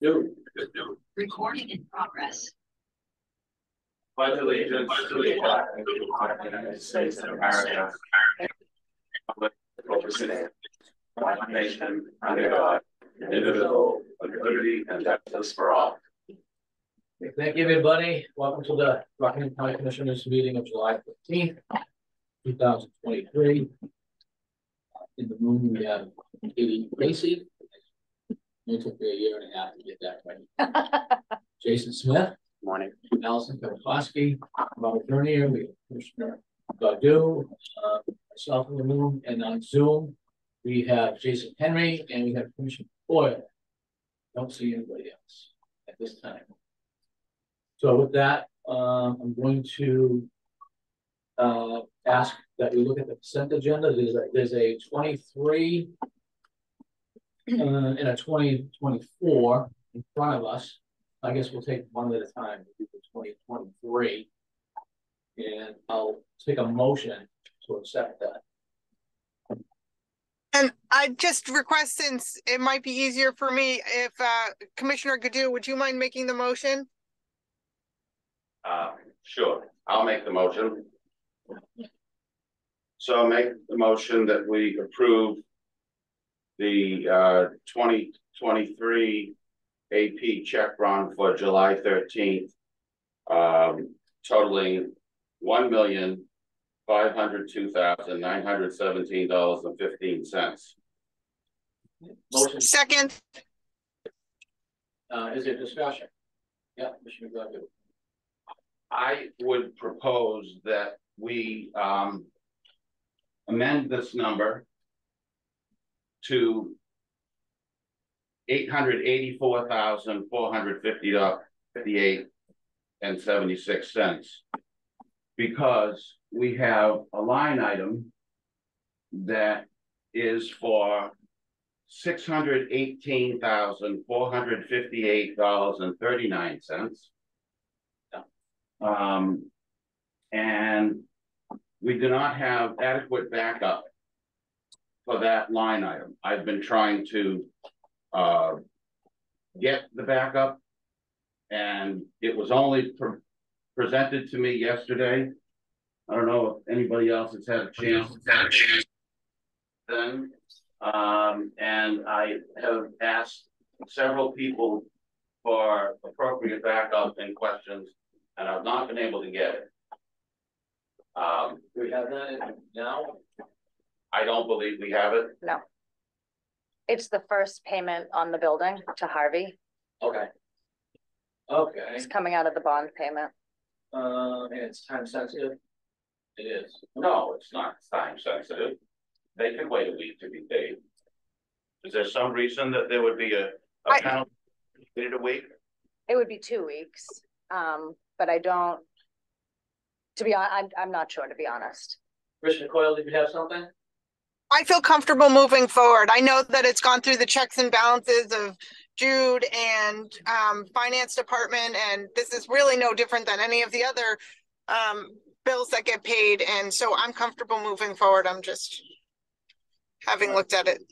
Do. Recording in progress. Pledge allegiance to the flag of the United States of America, one nation under God, indivisible, with liberty and justice for all. Thank you, everybody. Welcome to the Rockingham County Commissioners meeting of July 15th, 2023. In the room, we have Katie Lacey. It took me a year and a half to get that right. Jason Smith. Morning. Allison Kowalski. Robert Vernier. We have Commissioner Godu. Myself in the room. And on Zoom, we have Jason Henry and we have Commissioner Boyle. Don't see anybody else at this time. So with that, I'm going to ask that we look at the consent agenda. There's a 23 and a 2024 in front of us. I guess we'll take one at a time. We'll do the 2023, and I'll take a motion to accept that. And I just request, since it might be easier for me, if Commissioner Godu, would you mind making the motion? Sure, I'll make the motion. So I'll make the motion that we approve the 2023 AP check run for July 13th, totaling $1,502,917.15. Motion. Second. Is there discussion? Yeah, Commissioner Godu. I would propose that we amend this number to $884,458.76, because we have a line item that is for $618,458.39. And we do not have adequate backup for that line item. I've been trying to get the backup, and it was only presented to me yesterday. I don't know if anybody else has had a chance. Then, and I have asked several people for appropriate backup and questions, and I've not been able to get it. Do we have that now? I don't believe we have it. No. It's the first payment on the building to Harvey. Okay. Okay. It's coming out of the bond payment. And it's time sensitive. It is. No, it's not time sensitive. They can wait a week to be paid. Is there some reason that there would be a penalty in a week? It would be 2 weeks. But I don't, to be honest, I'm not sure, to be honest. Commissioner Coyle, did you have something? I feel comfortable moving forward. I know that it's gone through the checks and balances of Jude and finance department, and this is really no different than any of the other bills that get paid. And so I'm comfortable moving forward. I'm just having looked at it.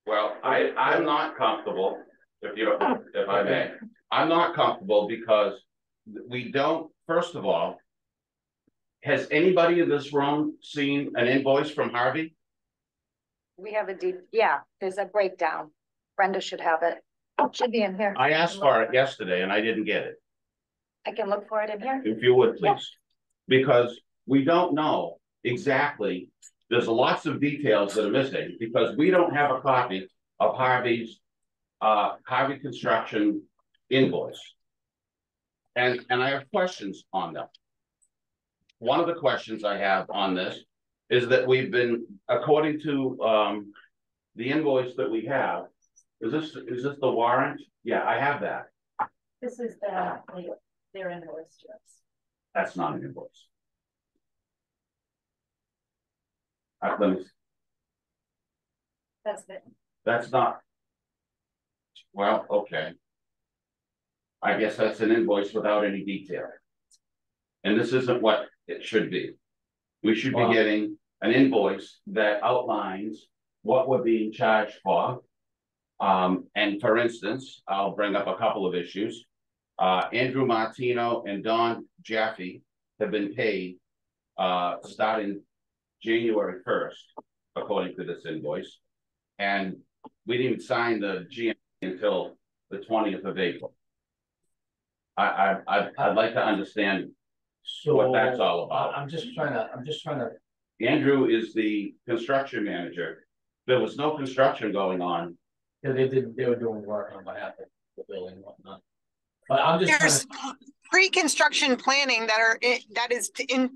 Well, I'm not comfortable, if I may. I'm not comfortable because we don't, first of all, has anybody in this room seen an invoice from Harvey? We have there's a breakdown. Brenda should have it. Should be in here. I asked for it yesterday and I didn't get it. I can look for it in here. If you would, please. Because we don't know exactly, there's lots of details that are missing because we don't have a copy of Harvey's Harvey Construction invoice. And I have questions on them. One of the questions I have on this is that we've been, according to the invoice that we have, is this the warrant? Yeah, I have that. This is their invoice to us. That's not an invoice. That's it. That's not. Well, okay. I guess that's an invoice without any detail. And this isn't what it should be. We should be getting an invoice that outlines what we're being charged for, And for instance, I'll bring up a couple of issues. Andrew Martino and Don Jaffe have been paid starting January 1st, according to this invoice. And we didn't sign the GM until the 20th of April. I'd like to understand So what that's all about. I'm just trying to, Andrew is the construction manager. There was no construction going on. yeah, they were doing work on behalf of the building and whatnot. But I'm just There's pre-construction planning that is in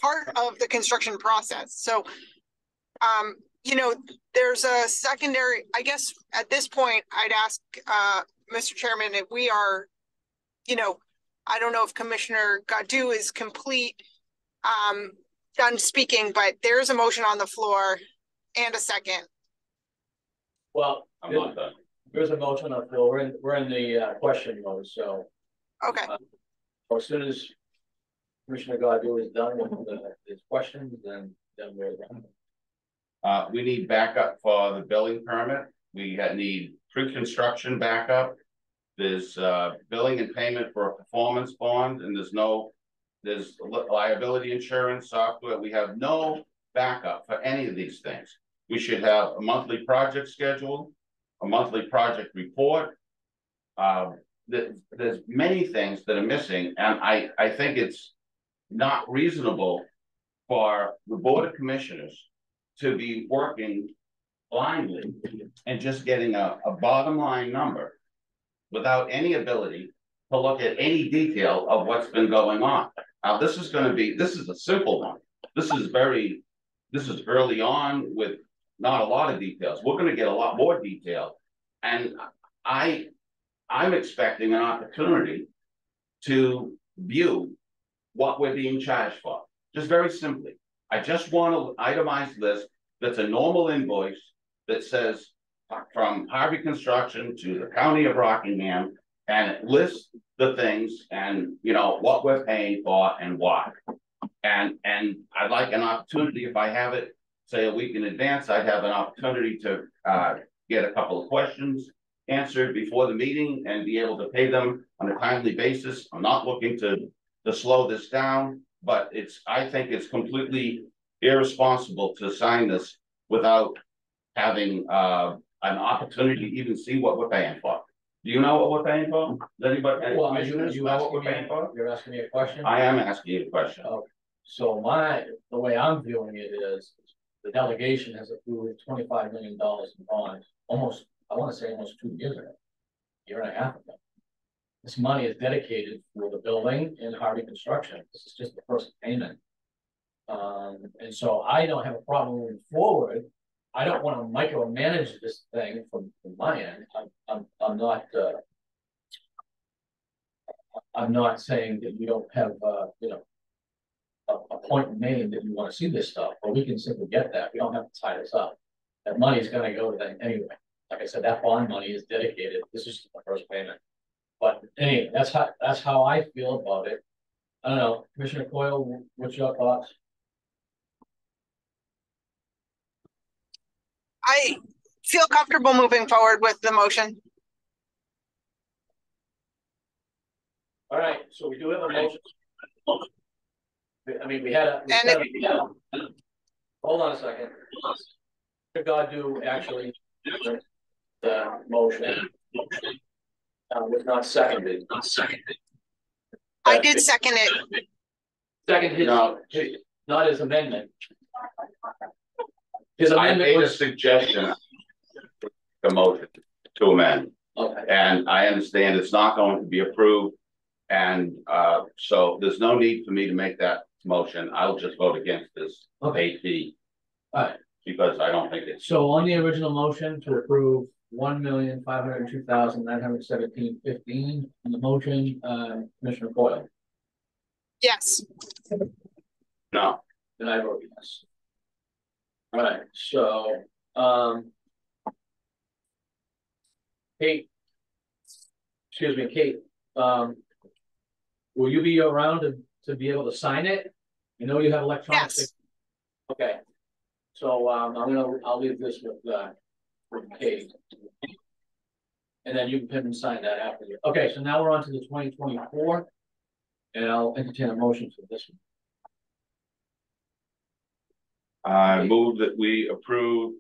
part of the construction process. So, you know, there's a secondary, I guess at this point, I'd ask, Mr. Chairman, if we are, you know, I don't know if Commissioner Godu is complete, done speaking, but there is a motion on the floor and a second. well, I'm not done. there's a motion on the floor. We're in the question mode, so Okay. as soon as Commissioner Godu is done with his questions, then we're done. We need backup for the building permit. We need pre-construction backup. There's billing and payment for a performance bond, and there's liability insurance software. We have no backup for any of these things. We should have a monthly project schedule, a monthly project report. There's many things that are missing, and I think it's not reasonable for the Board of Commissioners to be working blindly and just getting a bottom line number without any ability to look at any detail of what's been going on. Now, this is a simple one. This is early on with not a lot of details. We're going to get a lot more detail. And I'm expecting an opportunity to view what we're being charged for. Just very simply. I just want an itemized list that's a normal invoice that says from Harvey Construction to the County of Rockingham, and it lists the things and, you know, what we're paying for and why. And I'd like an opportunity, if I have it, say a week in advance, I'd have an opportunity to get a couple of questions answered before the meeting and be able to pay them on a timely basis. I'm not looking to slow this down, but I think it's completely irresponsible to sign this without having an opportunity to even see what we're paying for. Do you know what we're paying for? Does anybody? Well, Commissioners know what we're paying for? You're asking me a question? I am asking you a question. So the way I'm viewing it is the delegation has approved $25 million in bonds, almost 2 years ago, year and a half ago. This money is dedicated for the building and Harvey Construction. This is just the first payment. And so I don't have a problem moving forward. I don't want to micromanage this thing from my end. I'm not saying that you don't have a point made that you want to see this stuff, but we can simply get that. We don't have to tie this up. That money is going to go to them anyway. Like I said, that bond money is dedicated. This is the first payment. But anyway, that's how I feel about it. I don't know, Commissioner Coyle, what's your thoughts? I feel comfortable moving forward with the motion. All right, so we do have a motion. I mean, we had a. Hold on a second. Godu actually the motion was not seconded. I did second it. Second his, not his amendment. His I amendment made a was. suggestion, the motion to amend, Okay. and I understand it's not going to be approved. And so there's no need for me to make that motion. I'll just vote against this AP. All right. Because I don't think it's. So on the original motion to approve $1,502,917.15 on the motion, Commissioner Coyle. Yes. No. Then I vote yes. All right, so Kate, will you be around to be able to sign it? You know you have electronic. Yes. Okay. So I'll leave this with Okay. And then you can pin and sign that after you. Okay, so now we're on to the 2024. And I'll entertain a motion for this one. I move that we approve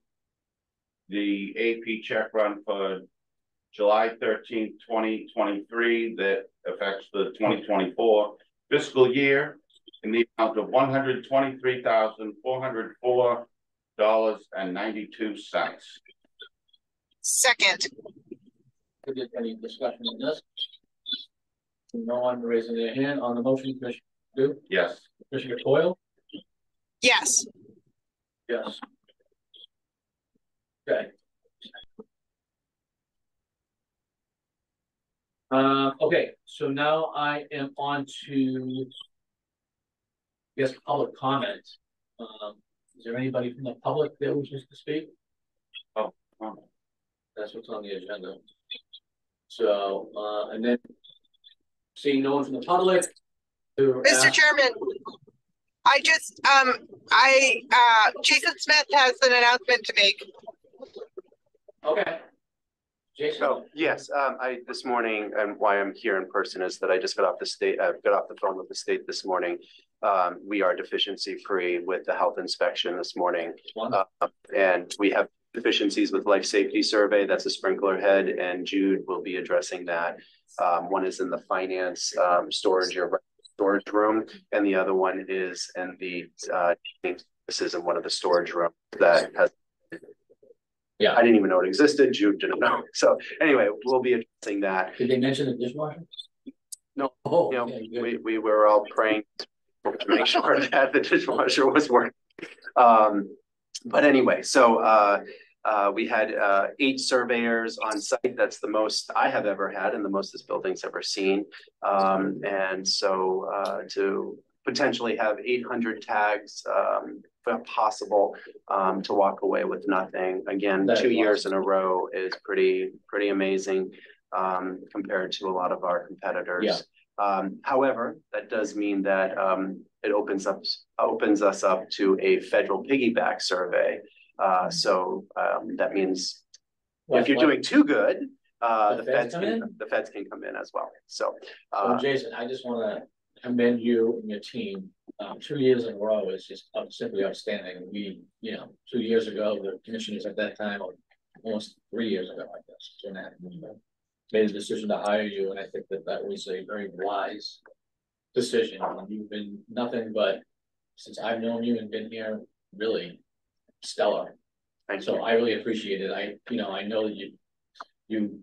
the AP check run for July 13th, 2023 that affects the 2024 fiscal year in the amount of $123,404.92. Second, Any discussion on this? No one raising their hand on the motion, Commissioner Godu? Yes. Commissioner Coyle? yes. Yes. Okay. Okay, so now I am on to, I guess, public comment. Is there anybody from the public that wishes to speak? Oh. That's what's on the agenda. So, and then seeing no one from the public. Mr. Chairman, I just, Jason Smith has an announcement to make. Okay. Jason? Oh, yes, this morning, and why I'm here in person is that I just got off the phone with the state this morning. We are deficiency free with the health inspection this morning. And we have deficiencies with life safety survey. That's a sprinkler head, and Jude will be addressing that. One is in the finance storage room, and the other one is in the this is in one of the storage rooms that has. Yeah, I didn't even know it existed. Jude didn't know. So anyway, we'll be addressing that. Did they mention the dishwasher? No. Oh, You know, okay, we were all praying to make sure that the dishwasher was working. But anyway, so we had 8 surveyors on site. That's the most I have ever had and the most this building's ever seen. And so to potentially have 800 tags possible to walk away with nothing. Again, That's 2 years awesome. in a row is pretty amazing compared to a lot of our competitors. Yeah. However, that does mean that it opens us up to a federal piggyback survey. So that means if you're doing too good, the feds can come in as well. So Jason, I just want to commend you and your team. 2 years in a row is just simply outstanding. We, 2 years ago, the commissioners at that time, or almost 3 years ago, I guess, 2.5 years ago, made a decision to hire you, and I think that was a very wise decision. You've been nothing but, since I've known you and been here, really stellar. Thank So you. I really appreciate it. I know that you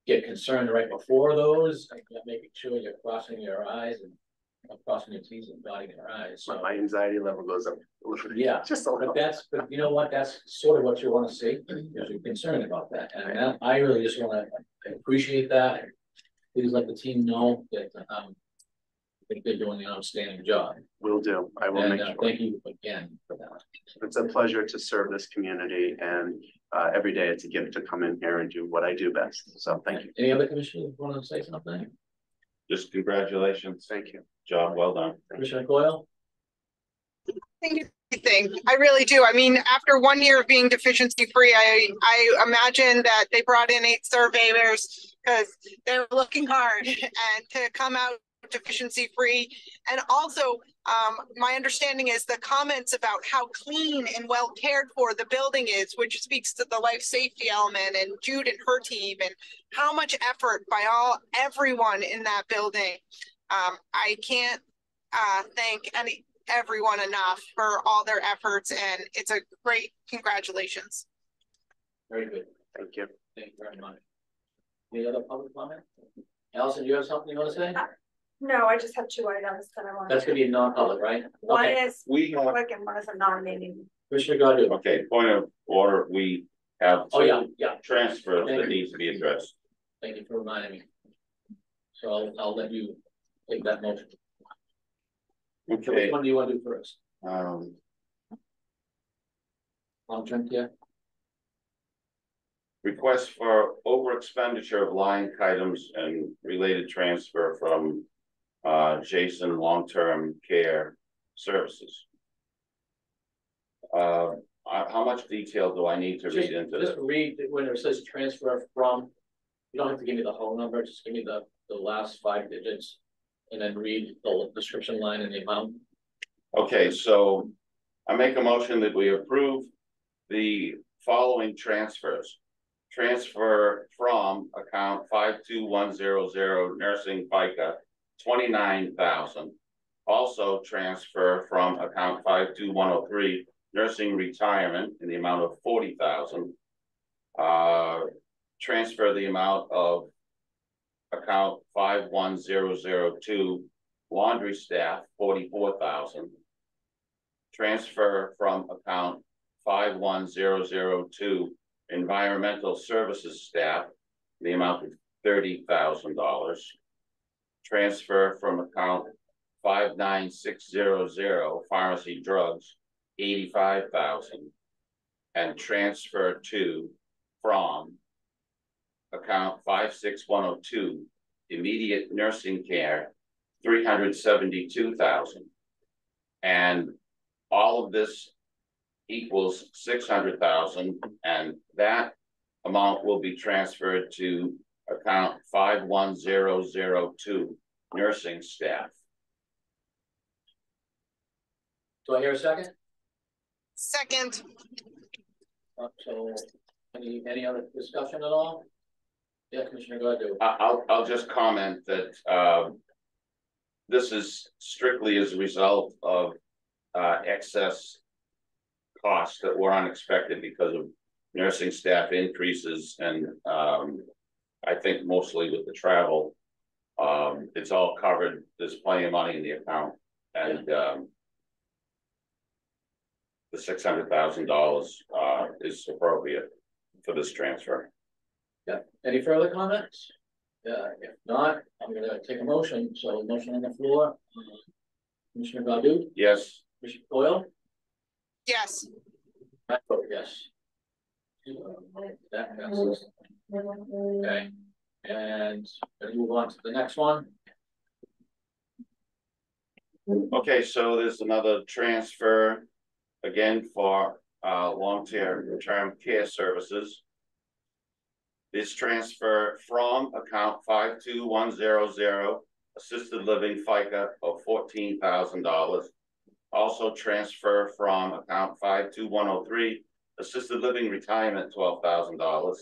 get concerned right before those, making sure you're crossing your eyes and crossing your T's and dotting your I's. So My anxiety level goes up. yeah, Just a little. but you know what? That's sort of what you want to see, because you're concerned about that. And I really just want to appreciate that. Please let the team know that I think they're doing an outstanding job. Will do. I will make sure. Thank you again for that. It's a pleasure to serve this community, and every day it's a gift to come in here and do what I do best. So thank you. Any other commissioners want to say something? Just congratulations. Thank you. Job well done. Commissioner Coyle? Thing. I really do. I mean, after 1 year of being deficiency free, I imagine that they brought in 8 surveyors because they're looking hard and to come out deficiency free. And also, my understanding is the comments about how clean and well cared for the building is, which speaks to the life safety element, and Jude and her team, and how much effort by everyone in that building. I can't thank everyone enough for all their efforts, and it's a great congratulations. Very good. Thank you. Thank you very much. Any other public comment? Allison, do you have something you want to say? No, I just have 2 items that I want. That's gonna be a non-public, right? One Okay. is We have, quick and one is a non-meeting. Commissioner Godu. okay, point of order, we have Oh, yeah. transfers that needs to be addressed. Thank you for reminding me. So I'll let you take that motion. So Okay, which one do you want to do first? I'll jump here. request for over expenditure of line items and related transfer from Jason Long-Term Care Services. How much detail do I need to read into Just this? read when it says transfer from, you don't have to give me the whole number, just give me the last 5 digits. And then read the description line and the amount. Okay, so I make a motion that we approve the following transfers. Transfer from account 52100 nursing FICA, 29,000. Also transfer from account 52103 nursing retirement in the amount of 40,000. Transfer the amount of account 51002 laundry staff, 44,000. Transfer from account 51002 environmental services staff, the amount of $30,000. Transfer from account 59600 pharmacy drugs, 85,000. And transfer from account 56102 immediate nursing care, 372,000. And all of this equals 600,000, and that amount will be transferred to account 51002 nursing staff. Do I hear a second? Second. So any other discussion at all? Yeah, Commissioner Godu. I'll just comment that this is strictly as a result of excess costs that were unexpected because of nursing staff increases, and I think mostly with the travel. It's all covered. There's plenty of money in the account, and the $600,000 is appropriate for this transfer. Yeah, any further comments? If not, I'm gonna take a motion. So motion on the floor. Commissioner Godu? Yes. Commissioner Coyle? Yes. I vote yes. That passes. Okay, and we'll move on to the next one. Okay, so there's another transfer again for long-term care services. This transfer from account 52100 assisted living FICA of $14,000. Also transfer from account 52103 assisted living retirement, $12,000,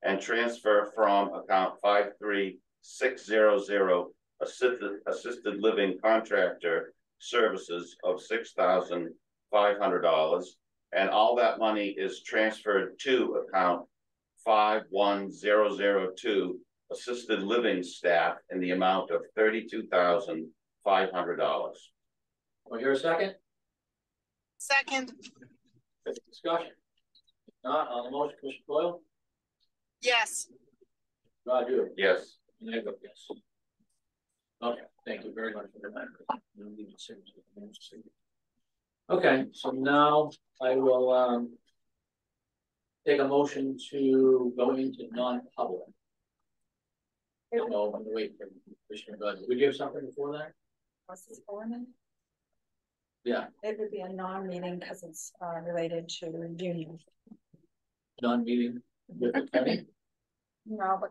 and transfer from account 53600 assisted living contractor services of $6,500, and all that money is transferred to account 51002 assisted living staff in the amount of $32,500. Will hear a second? Second. Discussion. If not, on the motion, Commissioner Coyle? Yes. Godu? Yes. And I vote yes. Okay, thank you very much for the matter. Okay, so now I will take a motion to go into non-public. So I'm gonna wait for Commissioner Godu. Would you have something before that? Mrs. Foreman? Yeah, It would be a non-meeting because it's related to union. non-meeting with the attorney. No, but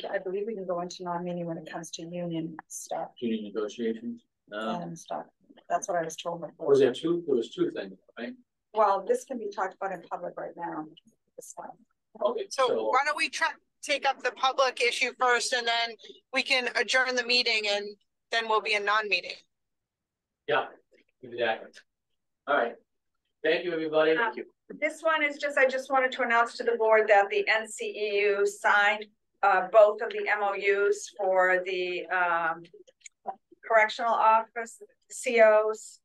I believe we can go into non-meeting when it comes to union stuff Union negotiations. and stuff. That's what I was told before. Was there two? There was two things, right? Well, this can be talked about in public right now. This one. Okay, So so why don't we take up the public issue first, and then we can adjourn the meeting, and then we'll be in non-meeting. yeah, exactly. All right. Thank you, everybody. Thank you. This one is I just wanted to announce to the board that the NCEU signed both of the MOUs for the correctional office COs,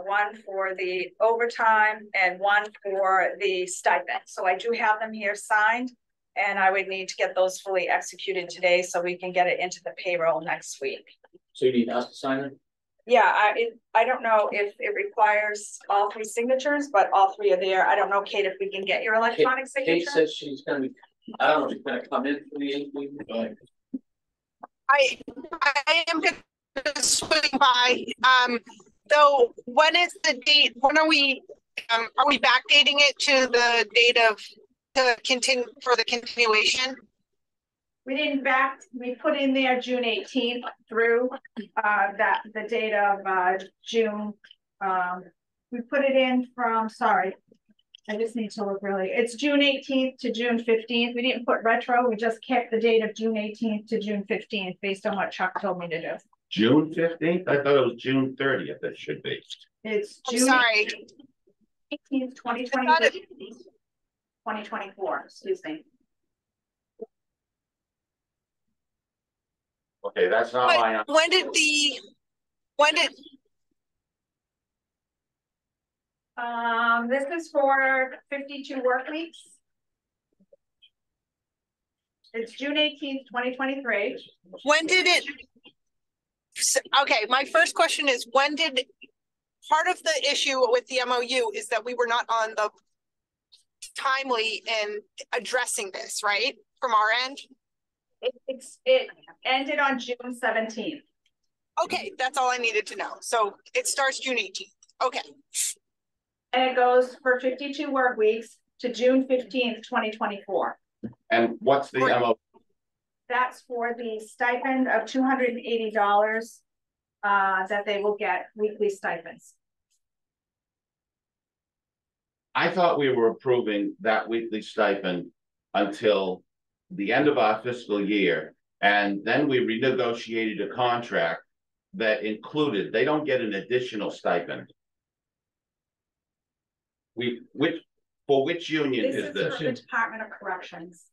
one for the overtime and one for the stipend. So I do have them here signed, and I would need to get those fully executed today so we can get it into the payroll next week. So you need us to sign it? Yeah, I don't know if it requires all 3 signatures, but all 3 are there. I don't know, Kate, if we can get your electronic Kate signature. says she's gonna be, I don't know if she's gonna come in for the 8th. I am gonna swing by. So when is the date? When are we Are we backdating it to the date of, to continue, for the continuation? We didn't we put in there June 18th through, the date of, June. We put it in from, sorry, I just need to look really, it's June 18th to June 15th. We didn't put retro, we just kept the date of June 18th to June 15th based on what Chuck told me to do. June 15th? I thought it was June 30th it should be. It's I'm June sorry. 18th, 2024, excuse me. Okay, that's not my. When did This is for 52 work weeks. It's June 18th, 2023. when did it? Okay, my first question is, when did, part of the issue with the MOU is that we were not on the timely in addressing this, right? From our end? It ended on June 17th. Okay, that's all I needed to know. So it starts June 18th. Okay. And it goes for 52 work weeks to June 15th, 2024. And what's the MO? That's for the stipend of $280 that they will get weekly stipends. I thought we were approving that weekly stipend until the end of our fiscal year. And then we renegotiated a contract that included, they don't get an additional stipend. For which union is this? For the Department of Corrections.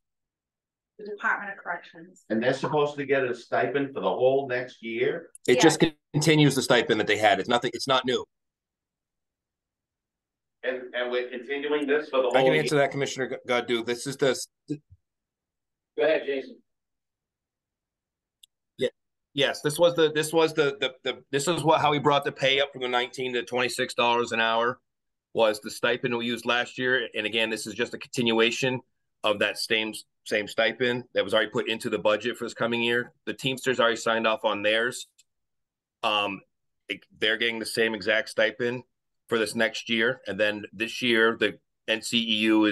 The Department of Corrections. And they're supposed to get a stipend for the whole next year? It just continues the stipend that they had. It's nothing, it's not new. And we're continuing this for the whole I can year? answer that, Commissioner Godu. This is the. Go ahead, Jason. Yes, this is how we brought the pay up from the $19 to $26 an hour, was the stipend we used last year. And again, this is just a continuation of that same stipend that was already put into the budget for this coming year. The Teamsters already signed off on theirs. They're getting the same exact stipend for this next year. And then this year, the NCEU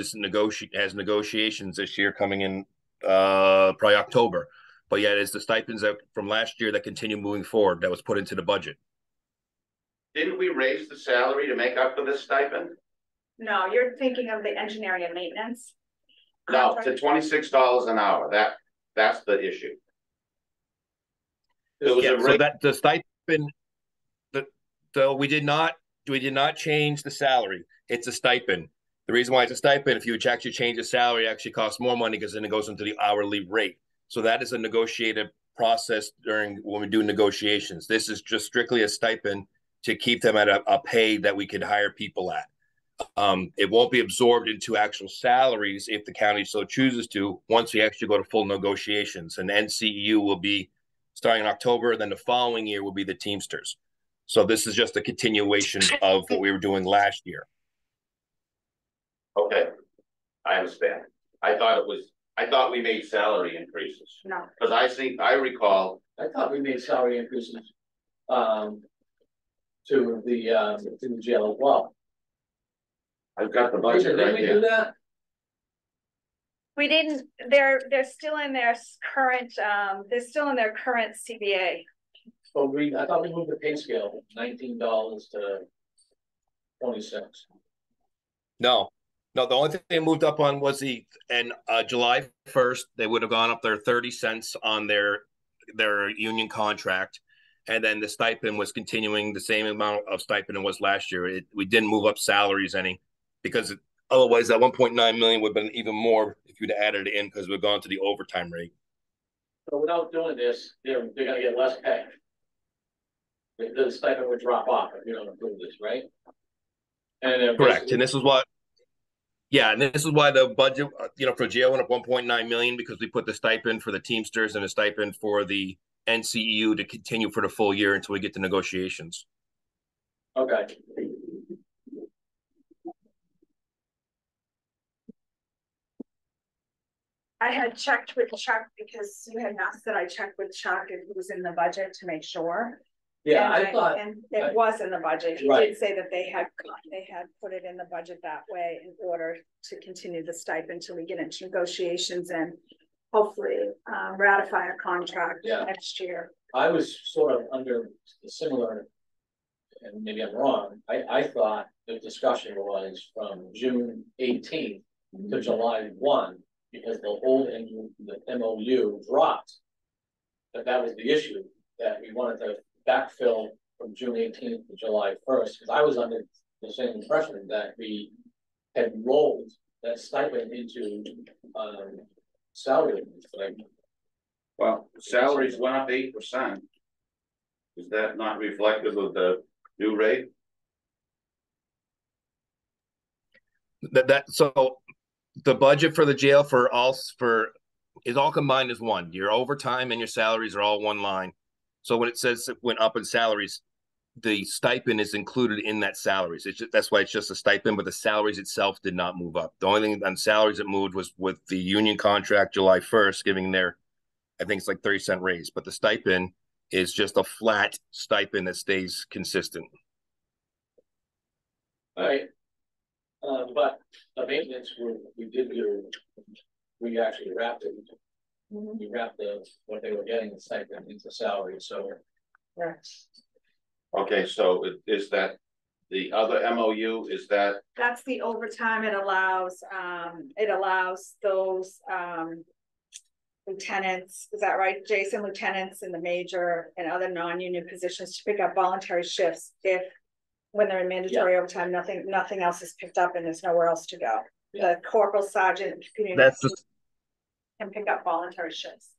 has negotiations this year coming in probably October. But yeah, it's the stipends from last year that continue moving forward that was put into the budget. Didn't we raise the salary to make up for this stipend? No, you're thinking of the engineering and maintenance. No, to $26 an hour. That's the issue. It was So that the stipend, so we did not change the salary. It's a stipend. The reason why it's a stipend, if you actually change the salary, it actually costs more money because then it goes into the hourly rate. So that is a negotiated process when we do negotiations. This is just strictly a stipend to keep them at a pay that we could hire people at. It won't be absorbed into actual salaries if the county so chooses to, once we actually go to full negotiations. And NCEU will be starting in October, then the following year will be the Teamsters. So this is just a continuation of what we were doing last year. Okay, I understand. I thought we made salary increases. No. Because I recall. I thought we made salary increases to the jail as well. I've got the budget right Didn't we do here. that? We didn't, they're still in their current, CBA. Oh, I thought we moved the pay scale from $19 to 26. No, the only thing they moved up on was July 1st, they would have gone up their 30 cents on their union contract. And then the stipend was continuing the same amount of stipend it was last year. We didn't move up salaries any, because otherwise that 1.9 million would have been even more if you'd added it in, because we've gone to the overtime rate. So without doing this, they're gonna get less pay. The stipend would drop off if you don't approve this, right? And correct. And this is why the budget, for jail went up 1.9 million, because we put the stipend for the Teamsters and a stipend for the NCEU to continue for the full year until we get to negotiations. Okay. I had checked with Chuck because you had asked that I check with Chuck if he was in the budget to make sure. Yeah, And I thought, And it was in the budget. He Right. did say that they had put it in the budget that way in order to continue the stipend until we get into negotiations and hopefully ratify a contract Yeah. next year. I was sort of under the similar, and maybe I'm wrong, I thought the discussion was from June 18th to July 1, because the old the MOU dropped. That was the issue, that we wanted to backfill from June 18th to July 1st, because I was under the same impression that we had rolled that stipend into salary. Like, Well, salaries went up 8%. Is that not reflective of the new rate? So the budget for the jail is all combined as one. Your overtime and your salaries are all one line. So when it says it went up in salaries, the stipend is included in that salaries. That's why it's just a stipend, but the salaries itself did not move up. The only thing on salaries that moved was with the union contract July 1st, giving their, I think it's like 30-cent raise, but the stipend is just a flat stipend that stays consistent. all right. But the maintenance, we actually wrapped it. We wrapped what they were getting the stipend into salary, so. Okay, so is that the other MOU, is that? That's the overtime. It allows those lieutenants, is that right, Jason? Lieutenants in the major and other non-union positions to pick up voluntary shifts if, when they're in mandatory overtime, nothing else is picked up and there's nowhere else to go. The corporal, sergeant, can pick up voluntary shifts.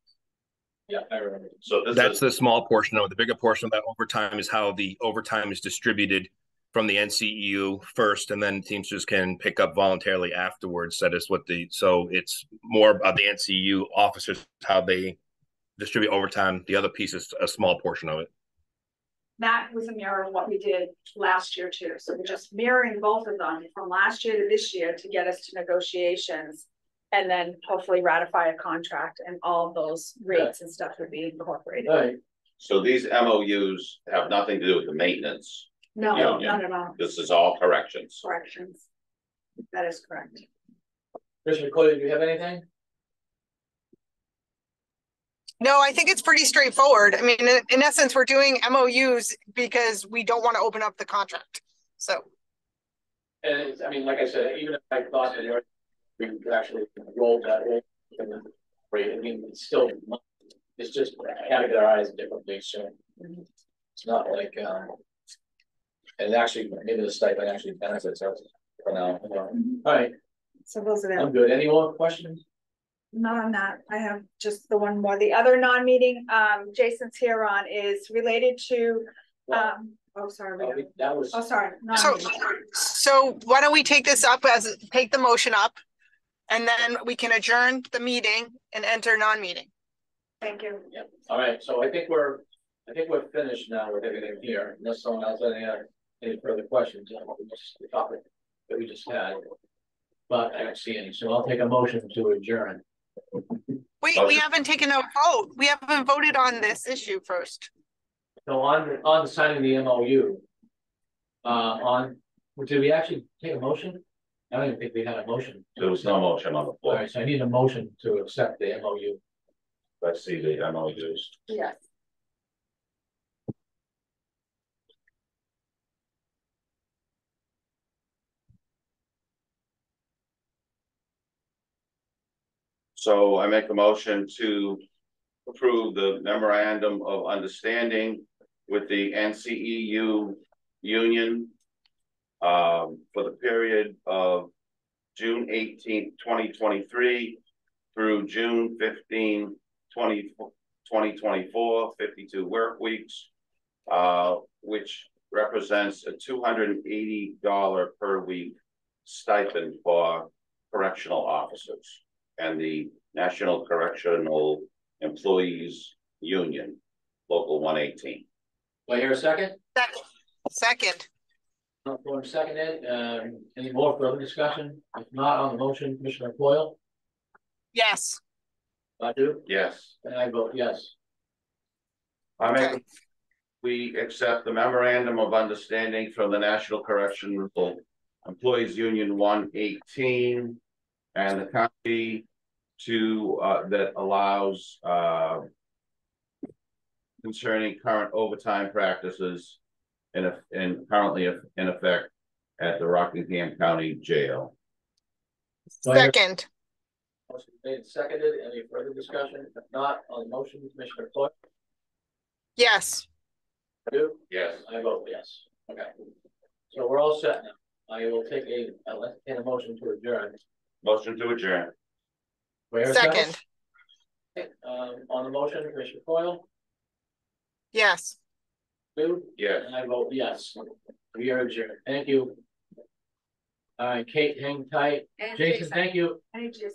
Yeah, I remember. So that's the small portion of it. The bigger portion of that overtime is how the overtime is distributed from the NCEU first, and then Teamsters can pick up voluntarily afterwards. That is so it's more about the NCEU officers, how they distribute overtime. The other piece is a small portion of it. That was a mirror of what we did last year too. So we're just mirroring both of them from last year to this year to get us to negotiations and then hopefully ratify a contract, and all of those rates and stuff would be incorporated. All right. So these MOUs have nothing to do with the maintenance. No, Yeah. none at all. This is all corrections. Corrections. That is correct. Commissioner Coyle, do you have anything? No, I think it's pretty straightforward. I mean, in essence, we're doing MOUs because we don't want to open up the contract. So. And it's, I mean, like I said, even if I thought that we could actually roll that whole thing, I mean, it's just categorized differently. So it's not like, and actually, maybe the stipend actually benefits us for now. All right. So those are them. I'm good. Any more questions? Not on that. I have just the one more. The other non-meeting Jason's here on is related to oh sorry. That was sorry. So why don't we take the motion up, and then we can adjourn the meeting and enter non-meeting. Thank you. Yep. All right. So I think we're finished now with everything here. Unless someone else has any further questions on the topic that we just had. But I don't see any. So I'll take a motion to adjourn. We haven't taken a vote. We haven't voted on this issue first. So on signing the MOU, did we actually take a motion? I don't even think we had a motion. There was no motion on the All floor. right, so I need a motion to accept the MOU. Let's see the MOUs. Yes. So I make a motion to approve the memorandum of understanding with the NCEU union for the period of June 18th, 2023 through June 15, 2024, 52 work weeks, which represents a $280 per week stipend for correctional officers and the National Correctional Employees Union, Local 118. Do I hear a second? Second. Seconded. Any more further discussion? If not on the motion, Commissioner Coyle? Yes. I do. Yes. And I vote yes. I make we accept the memorandum of understanding from the National Correctional Employees Union 118 and the county to, that allows, concerning current overtime practices and currently in effect at the Rockingham County Jail. Second, Motion made and seconded. Any further discussion? If not, on the motion, Commissioner Coyle? yes. Do? Yes. I vote yes. Okay. So we're all set now. I will take I'll entertain a motion to adjourn. Motion to adjourn. Where is Second, that? On the motion, Commissioner Coyle? yes. Do? Yes. And I vote yes. We are adjourned. Thank you. All right, Kate, hang tight. And Jason, thank you. Jason.